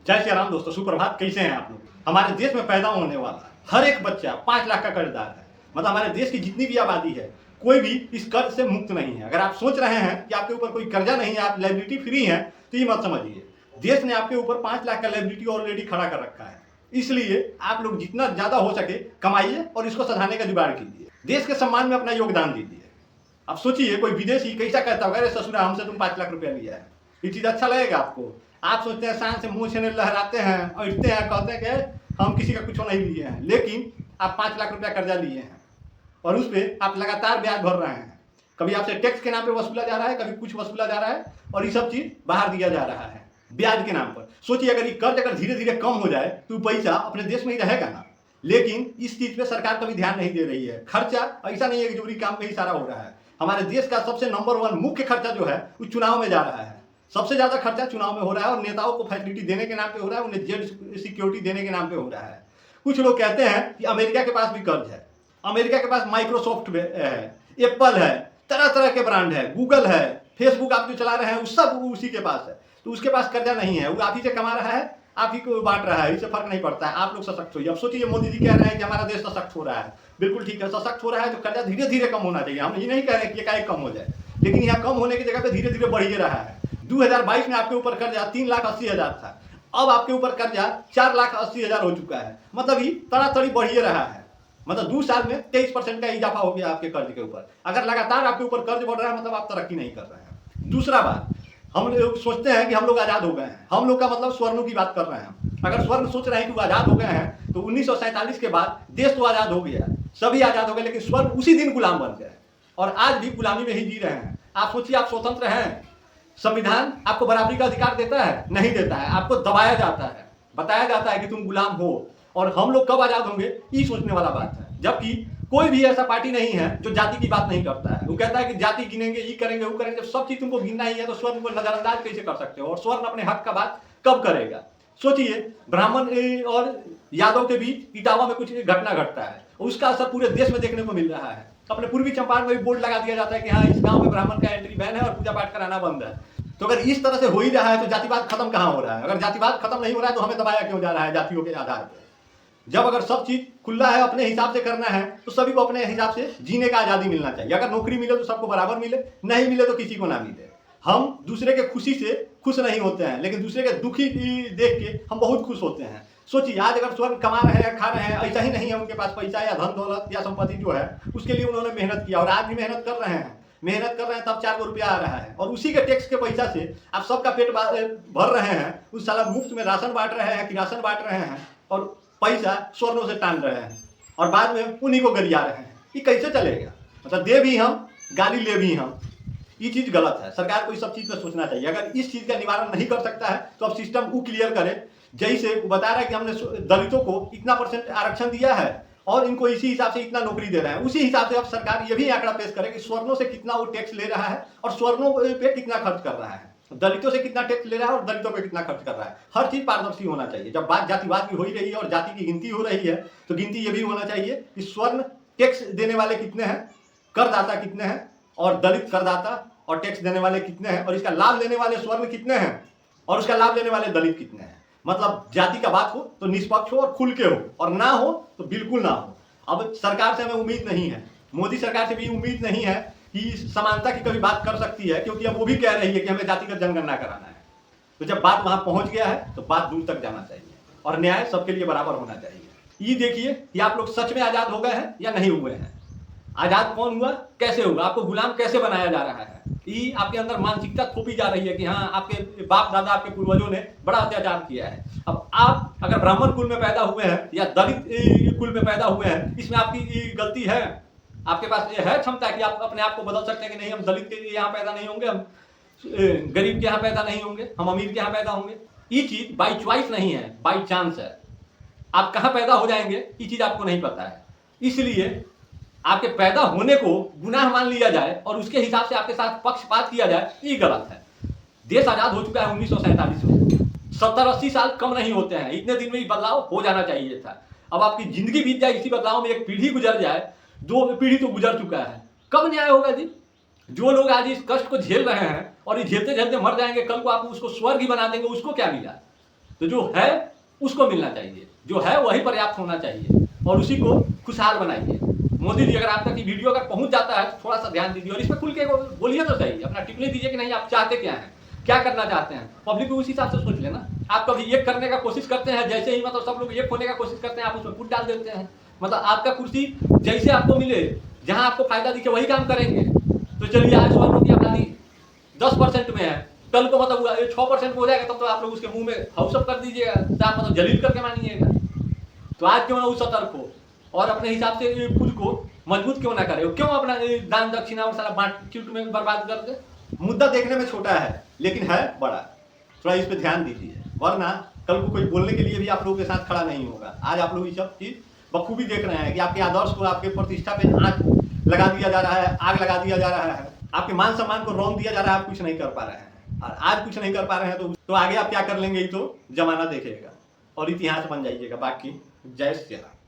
जय श्री राम दोस्तों, सुप्रभात। कैसे हैं आप लोग? हमारे देश में पैदा होने वाला हर एक बच्चा 5 लाख का कर्जदार है। मतलब हमारे देश की जितनी भी आबादी है, कोई भी इस कर्ज से मुक्त नहीं है। अगर आप सोच रहे हैं कि आपके ऊपर कोई कर्जा नहीं है, आप लायबिलिटी फ्री हैं, तो ये मत समझिए। देश ने आपके ऊपर 5 लाख का लायबिलिटी ऑलरेडी खड़ा कर रखा है। इसलिए आप लोग जितना ज्यादा हो सके कमाइए और इसको सधारने का जुगाड़ कीजिए। देश के सम्मान में अपना योगदान दीजिए। अब सोचिए, कोई विदेशी कैसा कहता होगा, अरे ससुरा हमसे तुम 5 लाख रुपया लिया है। ये चीज अच्छा लगेगा आपको? आप सोचते हैं शान से मुंह से लहराते हैं, उठते हैं, कहते हैं कि हम किसी का कुछ नहीं लिए हैं, लेकिन आप 5 लाख रुपया कर्जा लिए हैं और उस पर आप लगातार ब्याज भर रहे हैं। कभी आपसे टैक्स के नाम पे वसूला जा रहा है, कभी कुछ वसूला जा रहा है, और ये सब चीज बाहर दिया जा रहा है ब्याज के नाम पर। सोचिए, अगर ये कर्ज अगर धीरे धीरे कम हो जाए तो पैसा अपने देश में ही रहेगा ना। लेकिन इस चीज पे सरकार कभी ध्यान नहीं दे रही है। खर्चा ऐसा नहीं है कि जरूरी काम में ही सारा हो रहा है। हमारे देश का सबसे नंबर 1 मुख्य खर्चा जो है वो चुनाव में जा रहा है। सबसे ज्यादा खर्चा चुनाव में हो रहा है और नेताओं को फैसिलिटी देने के नाम पे हो रहा है, उन्हें जेल सिक्योरिटी देने के नाम पे हो रहा है। कुछ लोग कहते हैं कि अमेरिका के पास भी कर्ज है। अमेरिका के पास माइक्रोसॉफ्ट है, एप्पल है, तरह तरह के ब्रांड है, गूगल है, फेसबुक आप जो चला रहे हैं वो सब उसी के पास है। तो उसके पास कर्जा नहीं है, वो आप ही से कमा रहा है, आप ही को बांट रहा है। इससे फर्क नहीं पड़ता है। आप लोग सशक्त होइए। अब सोचिए, मोदी जी कह रहे हैं कि हमारा देश सशक्त हो रहा है। बिल्कुल ठीक है, सशक्त हो रहा है तो कर्जा धीरे धीरे कम होना चाहिए। हम ये नहीं कह रहे कि एकाएक कम हो जाए, लेकिन यहाँ कम होने की जगह पे धीरे धीरे बढ़ ही रहा है। 2022 में आपके ऊपर कर्जा 3,80,000 था, अब आपके ऊपर कर्जा 4,80,000 हो चुका है। मतलब ये तड़ातड़ी बढ़ ही रहा है। मतलब 2 साल में 23% का इजाफा हो गया आपके कर्ज के ऊपर। अगर लगातार आपके ऊपर कर्ज बढ़ रहा है, मतलब आप तरक्की नहीं कर रहे हैं। दूसरा बात, हम लोग सोचते हैं कि हम लोग आजाद हो गए हैं। हम लोग का मतलब स्वर्ण की बात कर रहे हैं। अगर स्वर्ण सोच रहे हैं कि वो आजाद हो गए हैं, तो 1947 के बाद देश तो आजाद हो गया, सभी आजाद हो गए, लेकिन स्वर्ण उसी दिन गुलाम बन गए और आज भी गुलामी में ही जी रहे हैं। आप सोचिए, आप स्वतंत्र हैं, संविधान आपको बराबरी का अधिकार देता है? नहीं देता है। आपको दबाया जाता है, बताया जाता है कि तुम गुलाम हो। और हम लोग कब आजाद होंगे, ये सोचने वाला बात है। जबकि कोई भी ऐसा पार्टी नहीं है जो जाति की बात नहीं करता है। वो कहता है कि जाति गिनेंगे, ये करेंगे, वो करेंगे। जब सब चीज तुमको गिनना ही है तो स्वर्ण को नजरअंदाज कैसे कर सकते हो? और स्वर्ण अपने हक का बात कब करेगा? सोचिए, ब्राह्मण और यादव के बीच इटावा में कुछ घटना घटता है, उसका असर पूरे देश में देखने को मिल रहा है। अपने पूर्वी चंपारण में भी बोर्ड लगा दिया जाता है कि हाँ, इस गांव में ब्राह्मण का एंट्री बैन है और पूजा पाठ कराना बंद है। तो अगर इस तरह से हो ही रहा है तो जातिवाद खत्म कहां हो रहा है? अगर जातिवाद खत्म नहीं हो रहा है तो हमें दबाया क्यों जा रहा है जातियों के आधार पर? जब अगर सब चीज खुला है, अपने हिसाब से करना है, तो सभी को अपने हिसाब से जीने का आजादी मिलना चाहिए। अगर नौकरी मिले तो सबको बराबर मिले, नहीं मिले तो किसी को ना मिले। हम दूसरे के खुशी से खुश नहीं होते हैं, लेकिन दूसरे के दुखी देख के हम बहुत खुश होते हैं। सोचिए, आज अगर स्वर्ण कमा रहे हैं, खा रहे हैं, ऐसा ही नहीं है उनके पास पैसा या धन दौलत या संपत्ति जो है, उसके लिए उन्होंने मेहनत किया और आज भी मेहनत कर रहे हैं। मेहनत कर रहे हैं तब 4 रुपया आ रहा है और उसी के टैक्स के पैसा से आप सबका पेट भर रहे हैं। उस साला मुफ्त में राशन बांट रहे हैं, किरासन बांट रहे हैं और पैसा स्वर्णों से टान रहे हैं और बाद में उन्हीं को गरिया रहे हैं। ये कैसे चलेगा? मतलब दे भी हम, गाली ले भी हम। ये चीज गलत है। सरकार को इस सब चीज पर सोचना चाहिए। अगर इस चीज का निवारण नहीं कर सकता है तो अब सिस्टम को क्लियर करे। जैसे बता रहा है कि हमने दलितों को इतना % आरक्षण दिया है और इनको इसी हिसाब से इतना नौकरी दे रहे हैं, उसी हिसाब से अब सरकार ये भी आंकड़ा पेश करे कि स्वर्णों से कितना वो टैक्स ले रहा है और स्वर्णों पे कितना खर्च कर रहा है, दलितों से कितना टैक्स ले रहा है और दलितों पे कितना खर्च कर रहा है। हर चीज पारदर्शी होना चाहिए। जब बात जातिवाद की हो ही रही है और जाति की गिनती हो रही है, तो गिनती ये भी होना चाहिए कि स्वर्ण टैक्स देने वाले कितने हैं, करदाता कितने हैं, और दलित करदाता और टैक्स देने वाले कितने हैं, और इसका लाभ लेने वाले स्वर्ण कितने हैं और उसका लाभ लेने वाले दलित कितने हैं। मतलब जाति का बात हो तो निष्पक्ष हो और खुल के हो, और ना हो तो बिल्कुल ना हो। अब सरकार से हमें उम्मीद नहीं है, मोदी सरकार से भी उम्मीद नहीं है कि समानता की कभी बात कर सकती है, क्योंकि अब वो भी कह रही है कि हमें जातिगत जनगणना कराना है। तो जब बात वहां पहुंच गया है तो बात दूर तक जाना चाहिए और न्याय सबके लिए बराबर होना चाहिए। ये देखिए कि आप लोग सच में आजाद हो गए हैं या नहीं हुए हैं। आजाद कौन हुआ, कैसे हुआ, आपको गुलाम कैसे बनाया जा रहा है, ये आपके अंदर मानसिकता थोपी जा रही है कि हाँ, आपके बाप दादा, आपके पूर्वजों ने बड़ा अत्याचार किया है। अब आप अगर ब्राह्मण कुल में पैदा हुए हैं या दलित कुल में पैदा हुए हैं, इसमें आपकी गलती है? आपके पास ये है क्षमता कि आप अपने आप को बदल सकते हैं कि नहीं, हम दलित के यहाँ पैदा नहीं होंगे, हम गरीब के यहाँ पैदा नहीं होंगे, हम अमीर के यहाँ पैदा होंगे। ये चीज बाई चॉइस नहीं है, बाई चांस है। आप कहाँ पैदा हो जाएंगे ये चीज आपको नहीं पता है। इसलिए आपके पैदा होने को गुनाह मान लिया जाए और उसके हिसाब से आपके साथ पक्षपात किया जाए, ये गलत है। देश आजाद हो चुका है 1947 में। 70-80 साल कम नहीं होते हैं, इतने दिन में ही बदलाव हो जाना चाहिए था। अब आपकी जिंदगी बीत जाए, इसी बदलाव में एक पीढ़ी गुजर जाए, 2 पीढ़ी तो गुजर चुका है, कब न्याय होगा जी? जो लोग आज इस कष्ट को झेल रहे हैं और ये झेलते झेलते मर जाएंगे, कल को आप उसको स्वर्ग ही बना देंगे, उसको क्या मिला? तो जो है उसको मिलना चाहिए, जो है वही पर्याप्त होना चाहिए और उसी को खुशहाल बनाइए। मोदी जी, अगर आप तक ये वीडियो अगर पहुंच जाता है तो थोड़ा सा ध्यान दीजिए और इसमें खुल के बोलिए तो सही, अपना टिप्पणी दीजिए कि नहीं आप चाहते क्या हैं, क्या करना चाहते हैं। पब्लिक को उस हिसाब से सोच लेना। आप कभी एक करने का कोशिश करते हैं, जैसे ही मतलब सब लोग एक होने का कोशिश करते हैं आप उसमें फुट डाल देते हैं। मतलब आपका कुर्सी जैसे आपको मिले, जहां आपको फायदा दिखे वही काम करेंगे। तो चलिए आज 100 रुपया अपना 10% में है, कल को मतलब 6% में हो जाएगा, तब तो आप लोग उसके मुंह में हाउसअप कर दीजिएगा, तो आप मतलब जलील करके मानिएगा। तो आज क्यों ना वो सतर्क हो और अपने हिसाब से खुद को मजबूत क्यों ना करे, क्यों अपना दान दक्षिणा और सारा बांट चुट में बर्बाद कर दे। मुद्दा देखने में छोटा है लेकिन है बड़ा, थोड़ा इस पे ध्यान दीजिए, वरना कल को कोई बोलने के लिए भी आप लोगों के साथ खड़ा नहीं होगा। आज आप लोग ये सब चीज बखूबी देख रहे हैं कि आपके आदर्श को, आपके प्रतिष्ठा पे आग लगा दिया जा रहा है, आग लगा दिया जा रहा है, आपके मान सम्मान को रौंद दिया जा रहा है, आप कुछ नहीं कर पा रहे हैं। और आज कुछ नहीं कर पा रहे हैं तो आगे आप क्या कर लेंगे ये तो जमाना देखेगा और इतिहास बन जाइएगा। बाकी जय श्री राम।